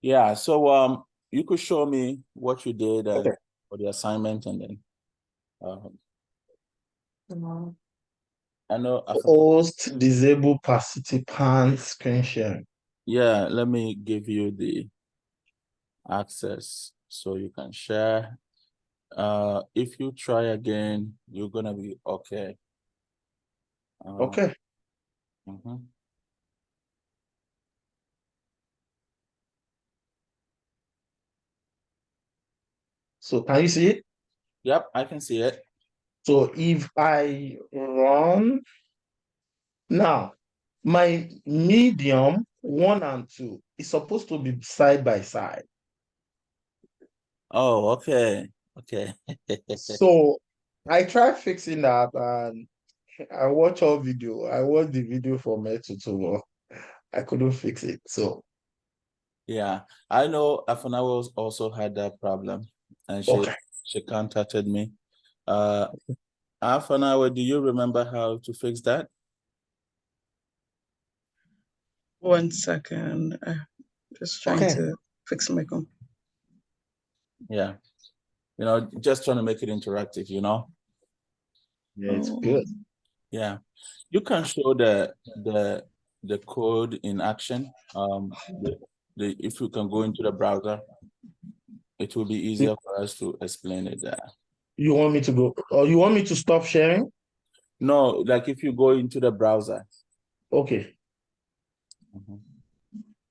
Yeah, so you could show me what you did Okay. for the assignment, and then I know Host disable participant screen sharing. yeah, let me give you the access so you can share. If you try again, you're gonna be okay. Okay. Mhm. So can you see it? Yep, I can see it. So if I run now, my medium 1 and 2 is supposed to be side by side. Oh, okay. Okay. So I tried fixing that and I watched all video. I watched the video from a tutorial. I couldn't fix it. So Yeah, I know Afanawa also had that problem, and okay. she contacted me. Afanawa, do you remember how to fix that? 1 second. I'm just trying to fix my computer. Yeah, just trying to make it interactive, Yeah, it's good. Yeah, you can show the code in action. If you can go into the browser, it will be easier for us to explain it there. You want me to go, or you want me to stop sharing? No, like if you go into the browser. Okay.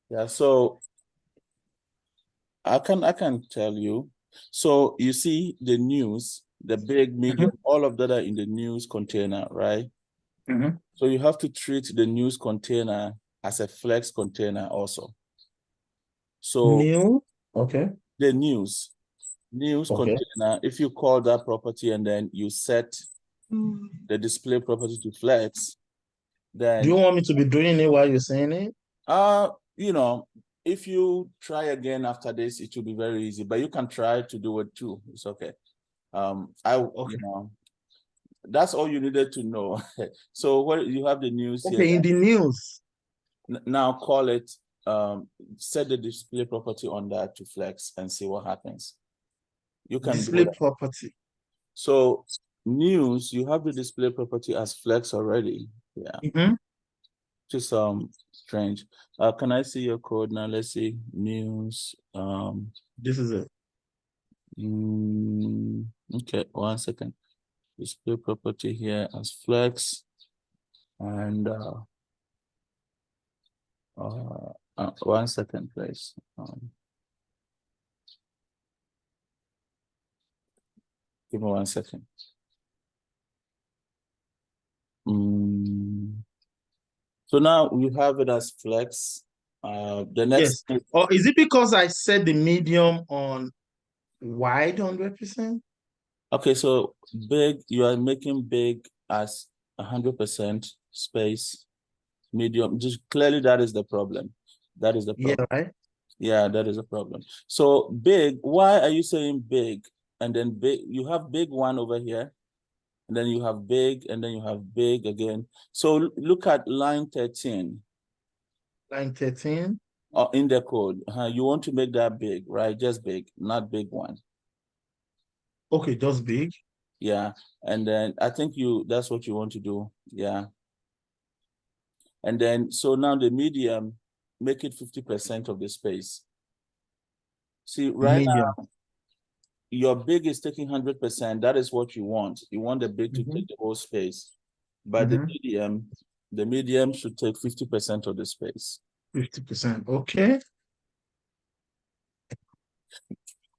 Yeah, so I can tell you. So you see the news, the big medium, all of that are in the news container, right? So you have to treat the news container as a flex container also. So New. Okay. the news container, if you call that property and then you set the display property to flex, then do you want me to be doing it while you're saying it? If you try again after this, it will be very easy, but you can try to do it too. It's okay. That's all you needed to know. So what you have the news here. Okay, in the news. Now call it, set the display property on that to flex and see what happens. You can display property. So news, you have the display property as flex already. Yeah. Just strange. Can I see your code now? Let's see. News. This is it. Okay, 1 second. Display property here as flex, and 1 second, please. Give me 1 second. So now you have it as flex. The next. Yes. Or is it because I set the medium on wide 100%? Okay, so big, you are making big as 100% space, medium. Just clearly that is the problem. That is the problem. Yeah, right. Yeah, that is a problem. So big, why are you saying big? And then big, you have big one over here, and then you have big, and then you have big again. So look at line 13. Line 13. In the code. You want to make that big, right? Just big, not big one. Okay, just big. Yeah, and then I think that's what you want to do. Yeah. And then, so now the medium, make it 50% of the space. See, right now, your big is taking 100%. That is what you want. You want the big to take the whole space. But the medium should take 50% of the space. 50%. Okay.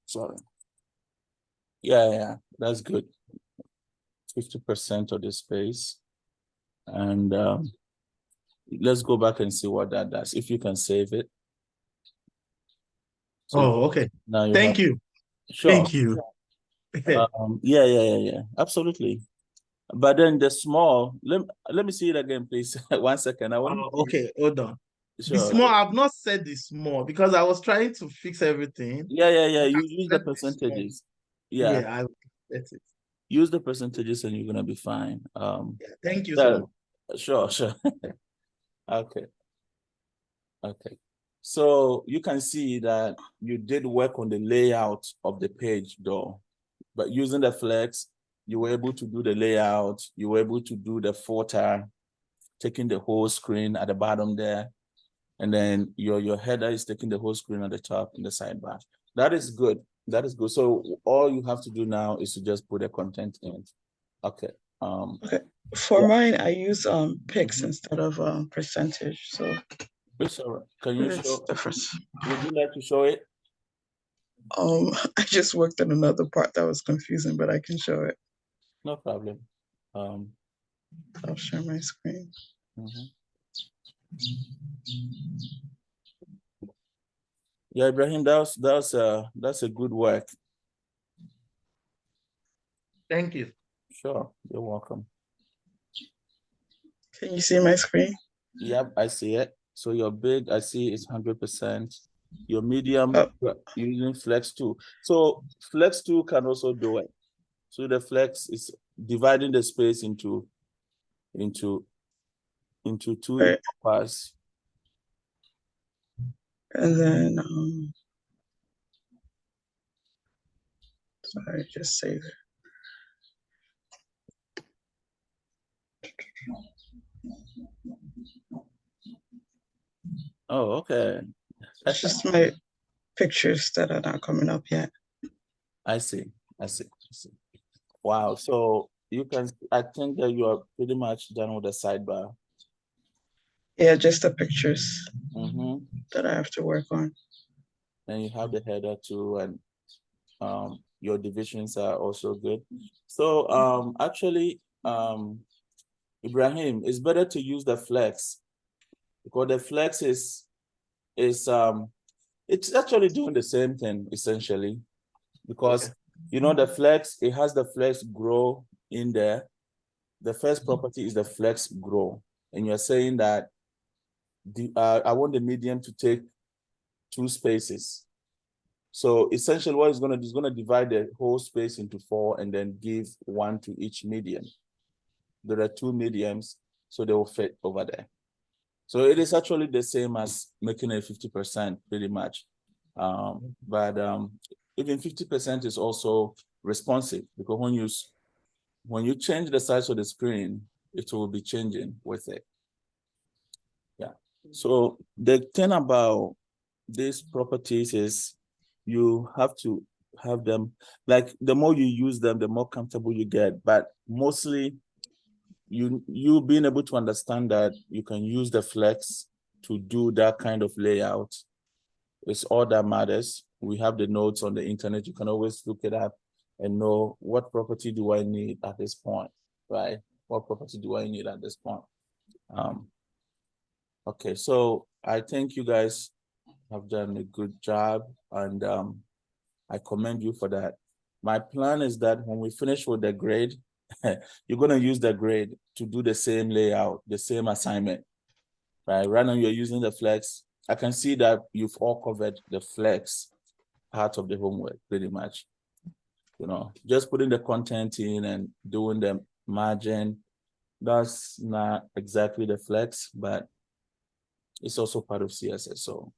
Sorry. Yeah, that's good. 50% of the space. And let's go back and see what that does. If you can save it. So okay. Now Thank you. Sure. Thank you. Yeah, absolutely. But then the small, let me see it again, please. 1 second. Okay, hold on. Sure. The small, I've not said the small because I was trying to fix everything. Yeah. You use the percentages. Yeah, that's it. Use the percentages and you're gonna be fine. Thank you so much. Sure. Okay. So you can see that you did work on the layout of the page though, but using the flex, you were able to do the layout, you were able to do the footer, taking the whole screen at the bottom there. And then your header is taking the whole screen at the top in the sidebar. That is good. That is good. So all you have to do now is to just put the content in. Okay. Okay. For yeah. mine, I use pics Mhm. instead of percentage. So It's all right. Can you it's show? different. Would you like to show it? I just worked on another part that was confusing, but I can show it. No problem. I'll share my screen. Mhm. Yeah, Ibrahim, that's a good work. Thank you. Sure, you're welcome. Can you see my screen? Yep, I see it. So your big, I see is 100%. Your medium, Oh. you're using Flex 2. So Flex 2 can also do it. So the Flex is dividing the space into two Right. parts. And then sorry, just save it. Oh, okay. It's just my pictures that are not coming up yet. I see. Wow. So you can, I think that you are pretty much done with the sidebar. Yeah, just the pictures Mm-hmm. that I have to work on. And you have the header too, and your divisions are also good. So actually, Ibrahim, it's better to use the flex because the flex is it's actually doing the same thing essentially, because you know the flex, it has the flex grow in there. The first property is the flex grow, and you're saying that I want the medium to take 2 spaces. So essentially what it's going to do is going to divide the whole space into 4 and then give 1 to each medium. There are 2 mediums, so they will fit over there. So it is actually the same as making it 50% pretty much. But even 50% is also responsive, because when you change the size of the screen, it will be changing with it. Yeah. So the thing about these properties is you have to have them, like the more you use them, the more comfortable you get. But mostly you being able to understand that you can use the flex to do that kind of layout is all that matters. We have the notes on the internet. You can always look it up and know what property do I need at this point, right? What property do I need at this point? Okay, so I think you guys have done a good job, and I commend you for that. My plan is that when we finish with the grade, you're going to use the grade to do the same layout, the same assignment, right? Right now you're using the flex. I can see that you've all covered the flex part of the homework pretty much. You know, just putting the content in and doing the margin, that's not exactly the flex, but it's also part of CSS. So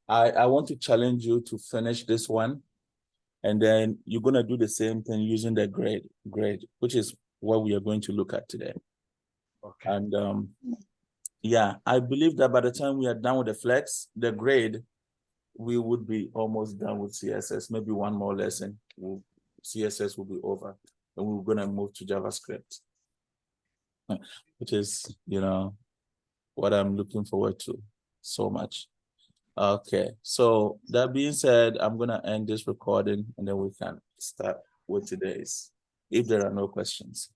I want to challenge you to finish this one, and then you're going to do the same thing using the grade, which is what we are going to look at today. Okay. And yeah, I believe that by the time we are done with the flex, the grade, we would be almost done with CSS. Maybe one more lesson, CSS will be over, and we're going to move to JavaScript, which is, you know, what I'm looking forward to so much. Okay, so that being said, I'm going to end this recording, and then we can start with today's, if there are no questions.